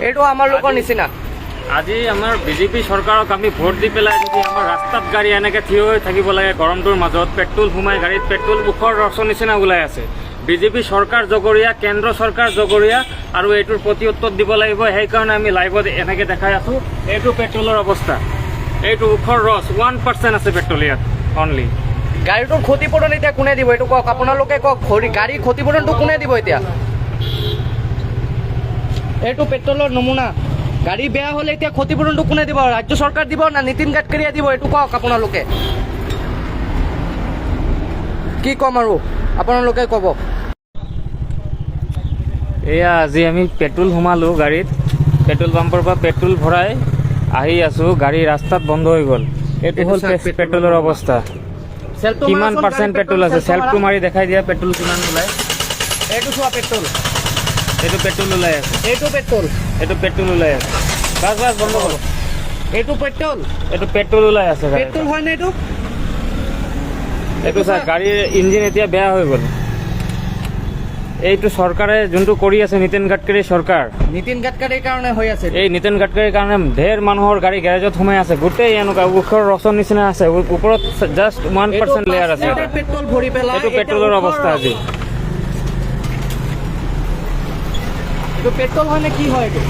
এইটো আমাৰ লোকৰ নিচিনা। আজি আমাৰ বিজেপি চৰকাৰক আমি ভোট দি পেলাই যদি আমাৰ ৰাস্তাত গাড়ী এনেকৈ থিয় হৈ থাকিব লাগে গৰমটোৰ মাজত, পেট্ৰল সোমাই গাড়ীত পেট্ৰল মুখৰ ৰসৰ নিচিনা ওলাই আছে। বিজেপি চৰকাৰ জগৰীয়া, কেন্দ্ৰ চৰকাৰ জগৰীয়া, আৰু এইটোৰ প্ৰতি উত্তৰ দিব লাগিব। সেইকাৰণে আমি লাইভত এনেকৈ দেখাই আছোঁ। এইটো পেট্ৰলৰ অৱস্থা, এইটো মুখৰ ৰস 1% আছে পেট্ৰল ইয়াত অনলি। গাড়ীটোৰ ক্ষতিপূৰণ এতিয়া কোনে দিব এইটো কওক, আপোনালোকে কওক। গাড়ীৰ ক্ষতিপূৰণটো কোনে দিব এতিয়া? এইটো পেট্ৰলৰ নমুনা। গাড়ী বেয়া হ'লে এতিয়া ক্ষতিপূৰণটো কোনে দিব? ৰাজ্য চৰকাৰ দিব না নীতিন গাডকাৰীয়ে দিব? এইটো কওক আপোনালোকে। কি ক'ম আৰু আপোনালোকে ক'ব। এয়া আজি আমি পেট্ৰল সোমালোঁ গাড়ীত, পেট্ৰল পাম্পৰ পৰা পেট্ৰল ভৰাই আহি আছোঁ, গাড়ী ৰাস্তাত বন্ধ হৈ গ'ল। এইটো হ'ল পেট্ৰলৰ অৱস্থা। কিমান পাৰ্চেণ্ট পেট্ৰল আছে? চেল্ফটো মাৰি দেখাই দিয়া পেট্ৰল কিমান ওলায়। এইটো চোৱা পেট্ৰল, এইটো পেট্ৰল ওলাই আছে, এইটো পেট্ৰল, এইটো পেট্ৰল ওলাই আছে। বাছ বাছ বন্ধ কৰক। এইটো পেট্ৰল, এইটো পেট্ৰল ওলাই আছে। পেট্ৰল হয় নে এইটো? এইটো চা, গাড়ীৰ ইঞ্জিন এতিয়া বেয়া হৈ গ'ল। এইটো চৰকাৰে যোনটো কৰি আছে, নীতিন গাডকাৰী চৰকাৰ, নীতিন গাডকাৰীৰ কাৰণে হৈ আছে। এই নীতিন গাডকাৰীৰ কাৰণে ধেৰ মানুহৰ গাড়ী গেৰেজত সোমাই আছে। গোটেই এনেকুৱা ওখৰ ৰচৰ নিচিনা আছে, ওপৰত জাষ্ট 1% লেয়াৰ আছে। পেট্ৰল ভৰি পেলাই এইটো পেট্ৰলৰ অৱস্থা আজি। এইটো পেট্ৰল হয় নে কি হয় এইটো?